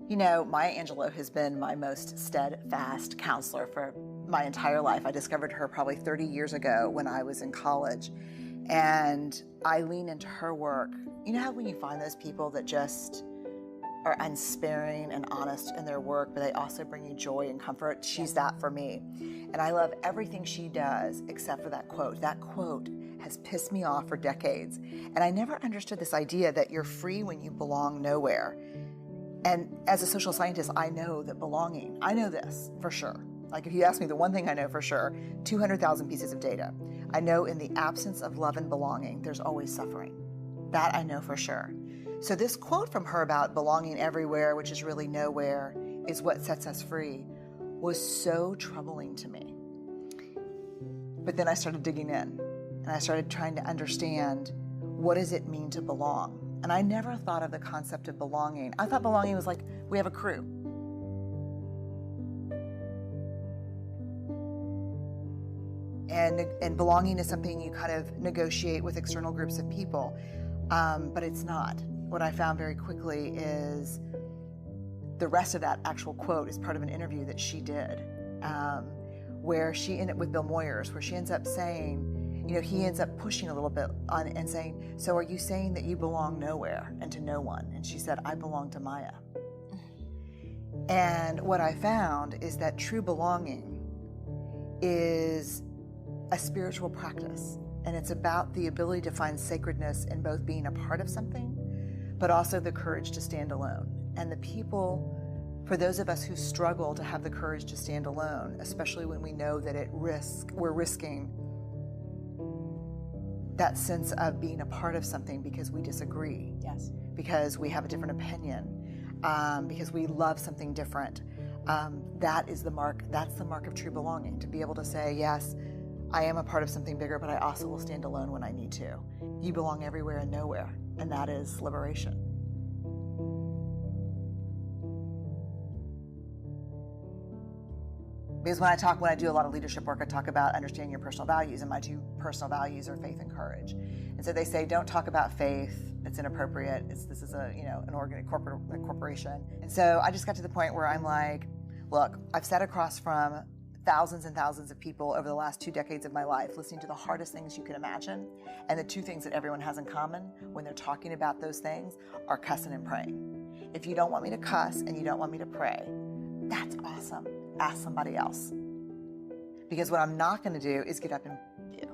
You know, Maya Angelou has been my most steadfast counselor for my entire life. I discovered her probably 30 years ago when I was in college, and I lean into her work. You know how when you find those people that just are unsparing and honest in their work, but they also bring you joy and comfort? She's that for me. And I love everything she does except for that quote. That quote has pissed me off for decades. And I never understood this idea that you're free when you belong nowhere. And as a social scientist, I know that belonging, I know this for sure. Like if you ask me the one thing I know for sure, 200,000 pieces of data. I know in the absence of love and belonging, there's always suffering. That I know for sure. So this quote from her about belonging everywhere, which is really nowhere, is what sets us free, was so troubling to me. But then I started digging in and I started trying to understand, what does it mean to belong? And I never thought of the concept of belonging. I thought belonging was like, we have a crew. And belonging is something you kind of negotiate with external groups of people, but it's not. What I found very quickly is the rest of that actual quote is part of an interview that she did, where she ended with Bill Moyers, where she ends up saying, you know, he ends up pushing a little bit on and saying, so are you saying that you belong nowhere and to no one? And she said, I belong to Maya. And what I found is that true belonging is a spiritual practice. And it's about the ability to find sacredness in both being a part of something, but also the courage to stand alone. And the people, for those of us who struggle to have the courage to stand alone, especially when we know that we're risking that sense of being a part of something because we disagree. Yes. Because we have a different opinion, because we love something different. That is the mark, that's the mark of true belonging, to be able to say, yes, I am a part of something bigger, but I also will stand alone when I need to. You belong everywhere and nowhere, and that is liberation. Because when I do a lot of leadership work, I talk about understanding your personal values, and my two personal values are faith and courage. And so they say, don't talk about faith; it's inappropriate. This is a corporation. And so I just got to the point where I'm like, look, I've sat across from thousands and thousands of people over the last 2 decades of my life, listening to the hardest things you can imagine, and the two things that everyone has in common when they're talking about those things are cussing and praying. If you don't want me to cuss and you don't want me to pray, that's awesome. Ask somebody else. Because what I'm not going to do is get up and you.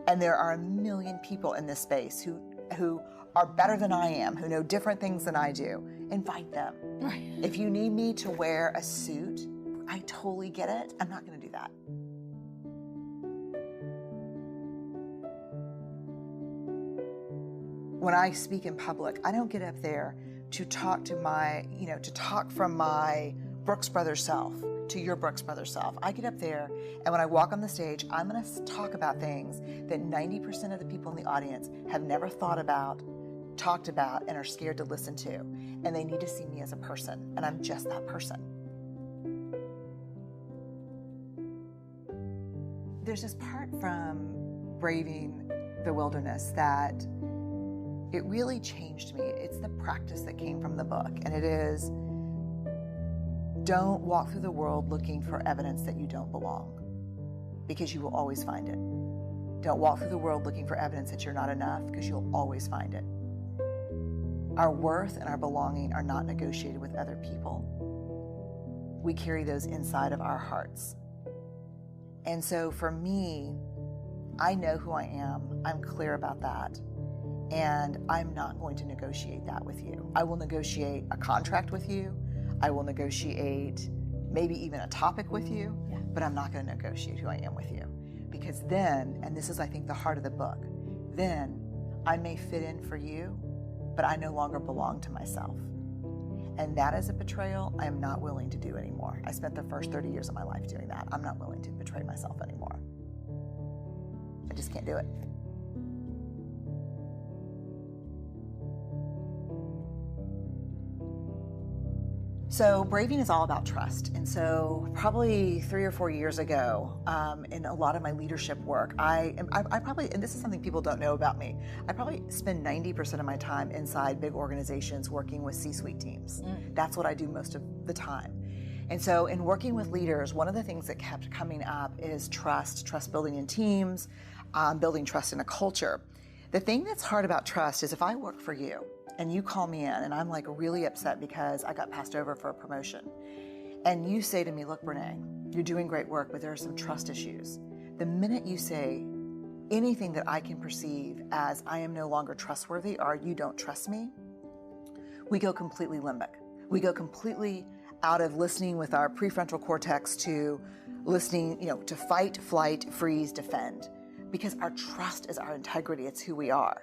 And there are a million people in this space who are better than I am, who know different things than I do. Invite them. Right. If you need me to wear a suit, I totally get it. I'm not going to do that. When I speak in public, I don't get up there to talk from my Brooks Brothers self to your Brooks Brothers self. I get up there, and when I walk on the stage, I'm going to talk about things that 90% of the people in the audience have never thought about, talked about, and are scared to listen to. And they need to see me as a person, and I'm just that person. There's this part from Braving the Wilderness that it really changed me. It's the practice that came from the book, and it is, don't walk through the world looking for evidence that you don't belong, because you will always find it. Don't walk through the world looking for evidence that you're not enough, because you'll always find it. Our worth and our belonging are not negotiated with other people. We carry those inside of our hearts. And so for me, I know who I am. I'm clear about that. And I'm not going to negotiate that with you. I will negotiate a contract with you. I will negotiate maybe even a topic with you, but I'm not going to negotiate who I am with you. Because then, and this is I think the heart of the book, then I may fit in for you, but I no longer belong to myself. And that is a betrayal I am not willing to do anymore. I spent the first 30 years of my life doing that. I'm not willing to betray myself anymore. I just can't do it. So braving is all about trust. And so probably 3 or 4 years ago, in a lot of my leadership work, I probably, and this is something people don't know about me, I probably spend 90% of my time inside big organizations working with C-suite teams. That's what I do most of the time. And so in working with leaders, one of the things that kept coming up is trust building in teams, building trust in a culture. The thing that's hard about trust is if I work for you and you call me in and I'm like really upset because I got passed over for a promotion, and you say to me, look, Brene, you're doing great work, but there are some trust issues. The minute you say anything that I can perceive as I am no longer trustworthy or you don't trust me, we go completely limbic. We go completely out of listening with our prefrontal cortex to listening, to fight, flight, freeze, defend, because our trust is our integrity. It's who we are.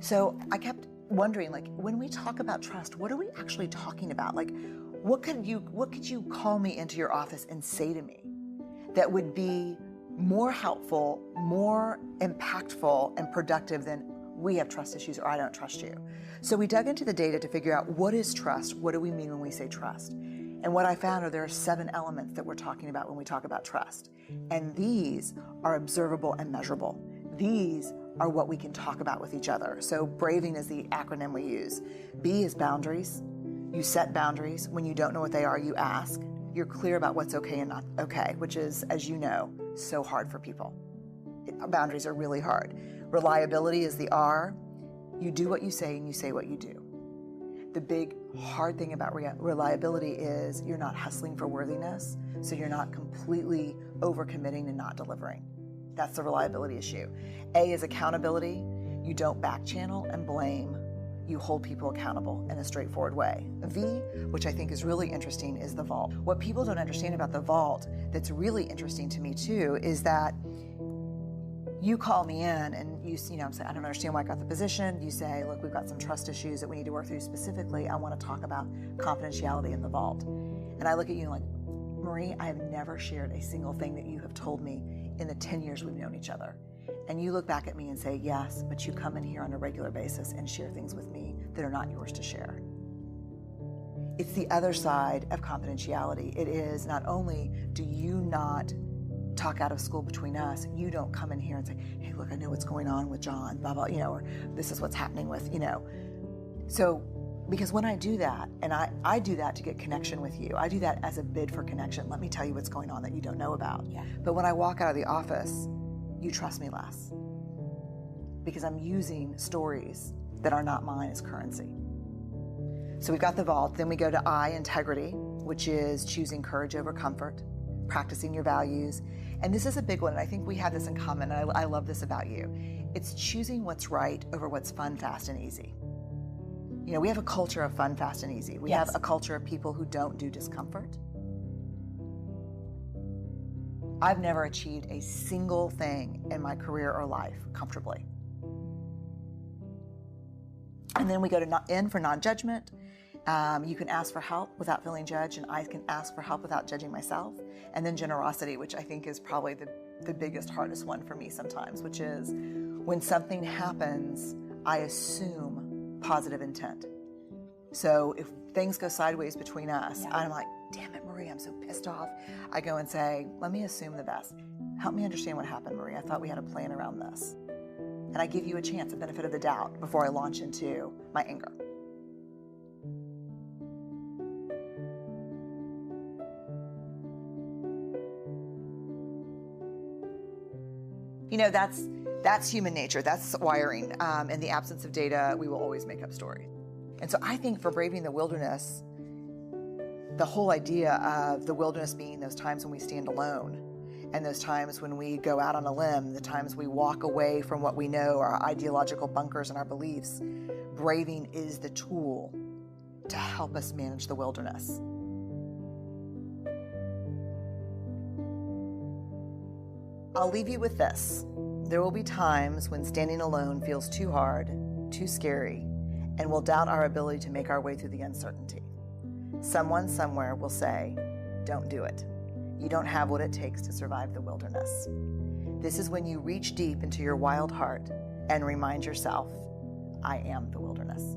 So I kept wondering, when we talk about trust, what are we actually talking about? What could you call me into your office and say to me that would be more helpful, more impactful and productive than we have trust issues or I don't trust you? So we dug into the data to figure out what is trust? What do we mean when we say trust? And what I found are there are 7 elements that we're talking about when we talk about trust. And these are observable and measurable. These are what we can talk about with each other. So braving is the acronym we use. B is boundaries. You set boundaries. When you don't know what they are, you ask. You're clear about what's okay and not okay, which is, as you know, so hard for people. Boundaries are really hard. Reliability is the R. You do what you say and you say what you do. The big hard thing about reliability is you're not hustling for worthiness, so you're not completely overcommitting and not delivering. That's the reliability issue. A is accountability. You don't back channel and blame. You hold people accountable in a straightforward way. V, which I think is really interesting, is the vault. What people don't understand about the vault that's really interesting to me too is that you call me in and you say, I don't understand why I got the position. You say, look, we've got some trust issues that we need to work through specifically. I want to talk about confidentiality in the vault. And I look at you like, Marie, I have never shared a single thing that you have told me in the 10 years we've known each other. And you look back at me and say, yes, but you come in here on a regular basis and share things with me that are not yours to share. It's the other side of confidentiality. It is not only do you not talk out of school between us, you don't come in here and say, hey, look, I know what's going on with John, blah, blah, or this is what's happening with, So, because when I do that, and I do that to get connection with you, I do that as a bid for connection. Let me tell you what's going on that you don't know about. Yeah. But when I walk out of the office, you trust me less because I'm using stories that are not mine as currency. So we've got the vault. Then we go to I, integrity, which is choosing courage over comfort, practicing your values. And this is a big one, and I think we have this in common, and I love this about you. It's choosing what's right over what's fun, fast, and easy. We have a culture of fun, fast, and easy. We have a culture of people who don't do discomfort. I've never achieved a single thing in my career or life comfortably. And then we go to N for non-judgment. You can ask for help without feeling judged, and I can ask for help without judging myself. And then generosity, which I think is probably the biggest, hardest one for me sometimes, which is when something happens, I assume positive intent. So if things go sideways between us, I'm like, damn it, Marie, I'm so pissed off. I go and say, let me assume the best. Help me understand what happened, Marie. I thought we had a plan around this. And I give you a chance, a benefit of the doubt, before I launch into my anger. That's human nature. That's wiring. In the absence of data, we will always make up stories. And so I think for braving the wilderness, the whole idea of the wilderness being those times when we stand alone, and those times when we go out on a limb, the times we walk away from what we know, our ideological bunkers and our beliefs, braving is the tool to help us manage the wilderness. I'll leave you with this. There will be times when standing alone feels too hard, too scary, and we'll doubt our ability to make our way through the uncertainty. Someone somewhere will say, don't do it. You don't have what it takes to survive the wilderness. This is when you reach deep into your wild heart and remind yourself, I am the wilderness.